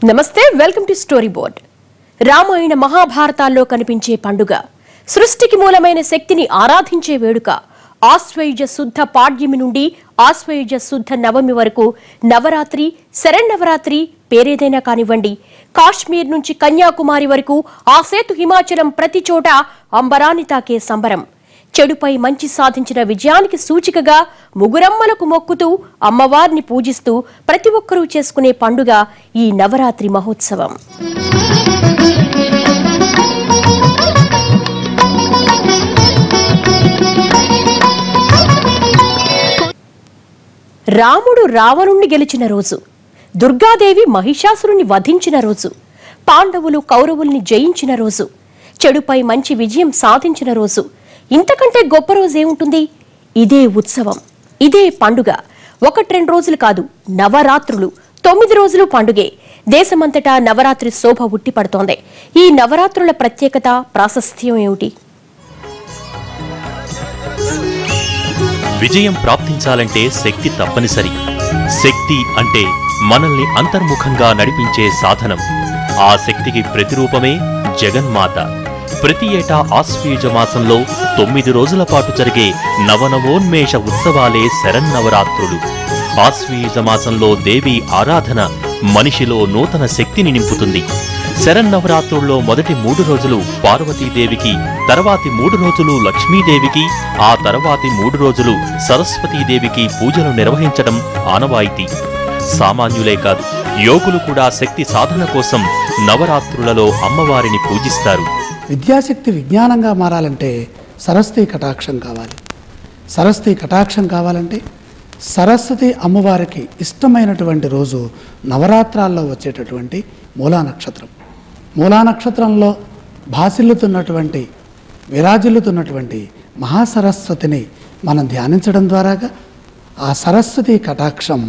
నమస్తే, welcome to story board. Ramayana మహాభారతాల్లో కనిపించే పండుగ, సృష్టికి మూలమైన శక్తిని ఆరాధించే వేడుక. ఆశ్వయుజ శుద్ధ పాడ్యమి నుండి ఆశ్వయుజ శుద్ధ నవమి వరకు నవరాత్రి, శరన్నవరాత్రి పేరేదైనా కానివ్వండి. కాశ్మీర్ నుంచి కన్యాకుమారి వరకు ఆ సేతు హిమాచలం ప్రతి చోట అంబరాన్ని తాకే సంబరం. చెడుపై మంచి సాధించిన విజయానికి సూచికగా ముగురమ్మలకు మొక్కుతూ అమ్మవారిని పూజిస్తూ ప్రతి ఒక్కరూ చేసుకునే పండుగ ఈ నవరాత్రి మహోత్సవం. రాముడు రావణుణ్ణి గెలిచిన రోజు, దుర్గాదేవి మహిషాసురుని వధించిన రోజు, పాండవులు కౌరవుల్ని జయించిన రోజు, చెడుపై మంచి విజయం సాధించిన రోజు. ఇంతకంటే గొప్ప రోజేముంటుంది? ఇదే ఉత్సవం, ఇదే పండుగ. 1-2 రోజులు కాదు, నవరాత్రులు 9 రోజులు పండుగే. దేశమంతటా నవరాత్రి శోభ ఉట్టిపడుతోంది. ఈ నవరాత్రుల ప్రత్యేకత, ప్రాశస్త్యం ఏమిటి? విజయం ప్రాప్తించాలంటే శక్తి తప్పనిసరి. శక్తి అంటే మనల్ని అంతర్ముఖంగా నడిపించే సాధనం. ఆ శక్తికి ప్రతిరూపమే జగన్మాత. ప్రతి ఏటా ఆశ్వయుజ మాసంలో 9 రోజుల పాటు జరిగే నవనవోన్మేష ఉత్సవాలే శరన్నవరాత్రులు. ఆశ్వయుజ మాసంలో దేవి ఆరాధన మనిషిలో నూతన శక్తిని నింపుతుంది. శరన్నవరాత్రుల్లో మొదటి 3 రోజులు పార్వతీదేవికి, తర్వాతి 3 రోజులు లక్ష్మీదేవికి, ఆ తర్వాతి 3 రోజులు సరస్వతీదేవికి పూజలు నిర్వహించడం ఆనవాయితీ. సామాన్యులే కాదు, యోగులు కూడా శక్తి సాధన కోసం నవరాత్రులలో అమ్మవారిని పూజిస్తారు. విద్యాశక్తి విజ్ఞానంగా మారాలంటే సరస్వతి కటాక్షం కావాలి. సరస్వతి కటాక్షం కావాలంటే సరస్వతి అమ్మవారికి ఇష్టమైనటువంటి రోజు నవరాత్రాల్లో వచ్చేటటువంటి మూలా నక్షత్రం. మూలా నక్షత్రంలో భాసిల్లుతున్నటువంటి, విరాజిల్లుతున్నటువంటి మహాసరస్వతిని మనం ధ్యానించడం ద్వారాగా ఆ సరస్వతి కటాక్షం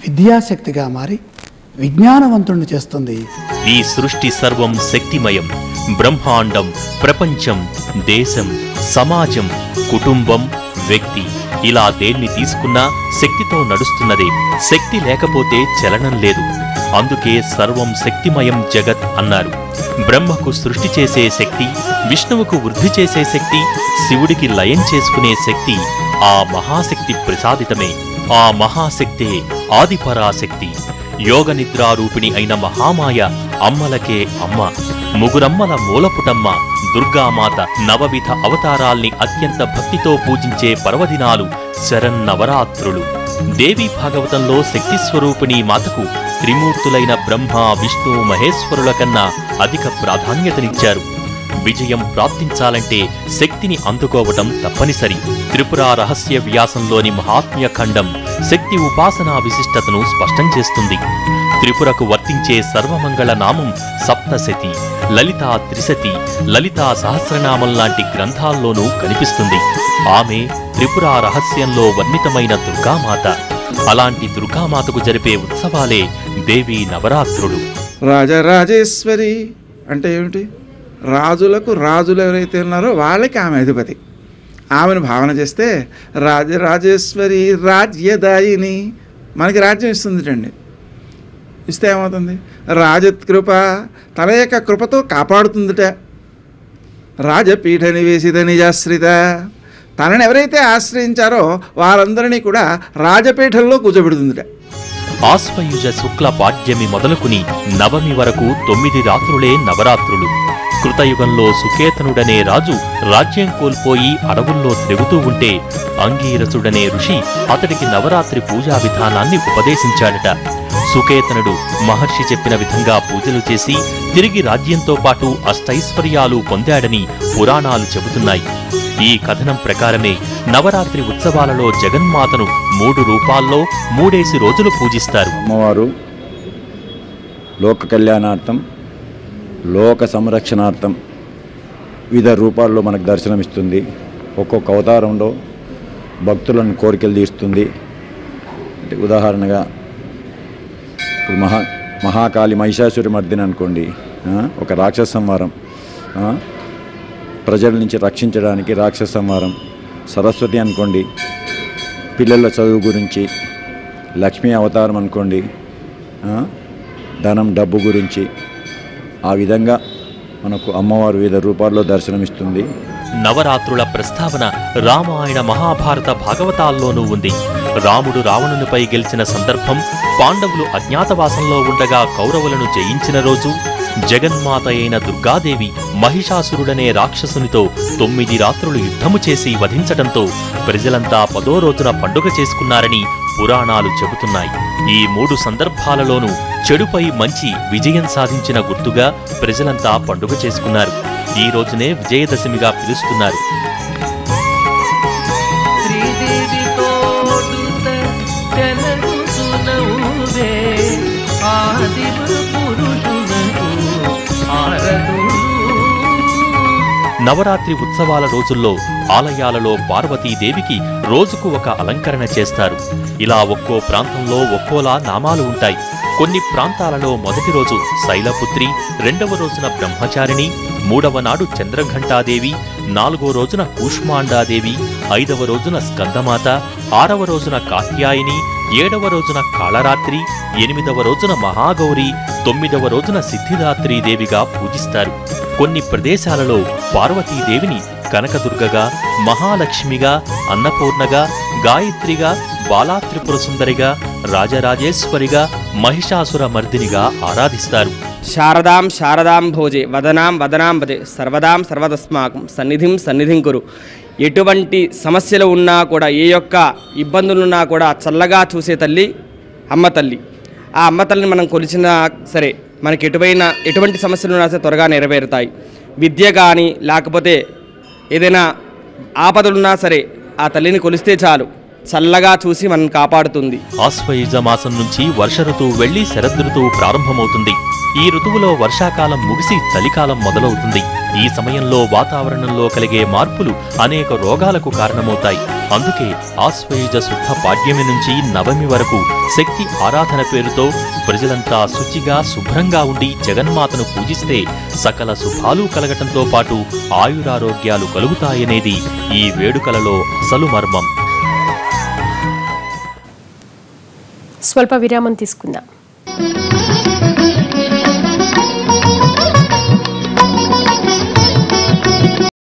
విద్యాశక్తిగా మారి విజ్ఞానవంతుణ్ణి చేస్తుంది. ఈ సృష్టి సర్వం శక్తిమయం. బ్రహ్మాండం, ప్రపంచం, దేశం, సమాజం, కుటుంబం, వ్యక్తి, ఇలా దేన్ని తీసుకున్నా శక్తితో నడుస్తున్నదే. శక్తి లేకపోతే చలనం లేదు. అందుకే సర్వం శక్తిమయం జగత్ అన్నారు. బ్రహ్మకు సృష్టి చేసే శక్తి, విష్ణువుకు వృద్ధి చేసే శక్తి, శివుడికి లయం చేసుకునే శక్తి ఆ మహాశక్తి ప్రసాదితమే. ఆ మహాశక్తే ఆదిపరాశక్తి. యోగ నిద్రారూపిణి అయిన మహామాయ అమ్మలకే అమ్మ. ముగురమ్మల మూలపుటమ్మ దుర్గామాత. నవవిధ అవతారాల్ని అత్యంత భక్తితో పూజించే పర్వదినాలు శరన్నవరాత్రులు. దేవీ భాగవతంలో శక్తి స్వరూపిణి మాతకు త్రిమూర్తులైన బ్రహ్మ, విష్ణు, మహేశ్వరుల కన్నా అధిక ప్రాధాన్యతనిచ్చారు. విజయం ప్రాప్తించాలంటే శక్తిని అందుకోవటం తప్పనిసరి. త్రిపుర రహస్య వ్యాసంలోని మహాత్మ్య ఖండం శక్తి ఉపాసనా విశిష్టతను స్పష్టం చేస్తుంది. త్రిపురకు వర్తించే సర్వమంగళ నామం సప్తశతి, లలితా త్రిశతి, లలితా సహస్రనామం లాంటి గ్రంథాల్లోనూ కనిపిస్తుంది. ఆమె త్రిపుర రహస్యంలో వర్ణితమైన దుర్గామాత. అలాంటి దుర్గామాతకు జరిపే ఉత్సవాలే దేవీ నవరాత్రులు. రాజరాజేశ్వరి అంటే ఏమిటి? రాజులకు రాజులు ఎవరైతే ఉన్నారో వాళ్ళకి ఆమె అధిపతి. ఆమెను భావన చేస్తే రాజరాజేశ్వరి రాజ్యదాయిని, మనకి రాజ్యం ఇస్తుందిటండి. ఇస్తే ఏమవుతుంది? రాజకృప, తన యొక్క కృపతో కాపాడుతుందిట. రాజపీఠ నివేశిత నిజాశ్రిత, తనని ఎవరైతే ఆశ్రయించారో వారందరినీ కూడా రాజపీఠంలో కూర్చోబెడుతుందిట. ఆశ్వయుజ శుక్ల పాడ్యమి మొదలుకుని నవమి వరకు 9 రాత్రులే నవరాత్రులు. కృతయుగంలో సుకేతనుడనే రాజు రాజ్యం కోల్పోయి అడవుల్లో తిరుగుతూ ఉంటే అంగీరసుడనే ఋషి అతడికి నవరాత్రి పూజా విధానాన్ని ఉపదేశించాడట. సుకేతనుడు మహర్షి చెప్పిన విధంగా పూజలు చేసి తిరిగి రాజ్యంతో పాటు అష్టైశ్వర్యాలు పొందాడని పురాణాలు చెబుతున్నాయి. ఈ కథనం ప్రకారమే నవరాత్రి ఉత్సవాలలో జగన్మాతను 3 రూపాల్లో 3 రోజులు పూజిస్తారు. అమ్మవారు లోక కళ్యాణార్థం, లోక సంరక్షణార్థం వివిధ రూపాల్లో మనకు దర్శనమిస్తుంది. ఒక్కొక్క అవతారంలో భక్తులను కోరికలు తీరుస్తుంది. అంటే ఉదాహరణగా ఇప్పుడు మహాకాళి మహిషాసురి మర్దిని అనుకోండి, ఒక రాక్షస సంహారం, ప్రజల నుంచి రక్షించడానికి రాక్షస సంహారం. సరస్వతి అనుకోండి, పిల్లల చదువు గురించి. లక్ష్మీ అవతారం అనుకోండి, ధనం, డబ్బు గురించి. ఆ విధంగా మనకు అమ్మవారు వివిధ రూపాల్లో దర్శనమిస్తుంది. నవరాత్రుల ప్రస్తావన రామాయణ, మహాభారత, భాగవతాల్లోనూ ఉంది. రాముడు రావణునిపై గెలిచిన సందర్భం, పాండవులు అజ్ఞాతవాసంలో ఉండగా కౌరవులను జయించిన రోజు, జగన్మాత అయిన దుర్గాదేవి మహిషాసురుడనే రాక్షసునితో 9 రాత్రులు యుద్ధము చేసి వధించడంతో ప్రజలంతా 10వ రోజున పండుగ చేసుకున్నారని పురాణాలు చెబుతున్నాయి. ఈ 3 సందర్భాలలోనూ చెడుపై మంచి విజయం సాధించిన గుర్తుగా ప్రజలంతా పండుగ చేసుకున్నారు. ఈ రోజునే విజయదశమిగా పిలుస్తున్నారు. నవరాత్రి ఉత్సవాల రోజుల్లో ఆలయాలలో పార్వతీదేవికి రోజుకు ఒక అలంకరణ చేస్తారు. ఇలా ఒక్కో ప్రాంతంలో ఒక్కోలా నామాలు ఉంటాయి. కొన్ని ప్రాంతాలలో మొదటి రోజు శైలపుత్రి, 2వ రోజున బ్రహ్మచారిణి, 3వ నాడు చంద్రఘంటాదేవి, 4వ రోజున కూష్మాండాదేవి, 5వ రోజున స్కందమాత, 6వ రోజున కాత్యాయిని, 7వ రోజున కాళరాత్రి, 8వ రోజున మహాగౌరి, 9వ రోజున సిద్ధిదాత్రీదేవిగా పూజిస్తారు. కొన్ని ప్రదేశాలలో పార్వతీదేవిని కనకదుర్గగా, మహాలక్ష్మిగా, అన్నపూర్ణగా, గాయత్రిగా, బాలాత్రిపుర సుందరిగా, రాజరాజేశ్వరిగా, మహిషాసుర మర్దినిగా ఆరాధిస్తారు. శారదాం శారదాం భోజే వదనాం వదనాం భజే సర్వదాం సర్వదస్మాకం సన్నిధిం కురు. ఎటువంటి సమస్యలు ఉన్నా కూడా, ఏ యొక్క ఇబ్బందులున్నా కూడా చల్లగా చూసే తల్లి అమ్మ తల్లి. ఆ అమ్మ తల్లిని మనం కొలిచినా సరే మనకి ఎటువంటి సమస్యలు ఉన్నా సరే త్వరగా నెరవేరుతాయి. విద్య కానీ లేకపోతే ఏదైనా ఆపదలున్నా సరే ఆ తల్లిని కొలిస్తే చాలు, చల్లగా చూసి మనం కాపాడుతుంది. ఆశ్వయుజ మాసం నుంచి వర్ష ఋతువు వెళ్లి శరదృతువు ప్రారంభమవుతుంది. ఈ ఋతువులో వర్షాకాలం ముగిసి చలికాలం మొదలవుతుంది. ఈ సమయంలో వాతావరణంలో కలిగే మార్పులు అనేక రోగాలకు కారణమవుతాయి. అందుకే ఆశ్వయుజ శుద్ధ పాడ్యమి నుంచి నవమి వరకు శక్తి ఆరాధన పేరుతో ప్రజలంతా శుచిగా, శుభ్రంగా ఉండి జగన్మాతను పూజిస్తే సకల శుభాలు కలగటంతో పాటు ఆయురారోగ్యాలు కలుగుతాయనేది ఈ వేడుకలలో అసలు మర్మం. స్వల్ప విరామం తీసుకుందాం.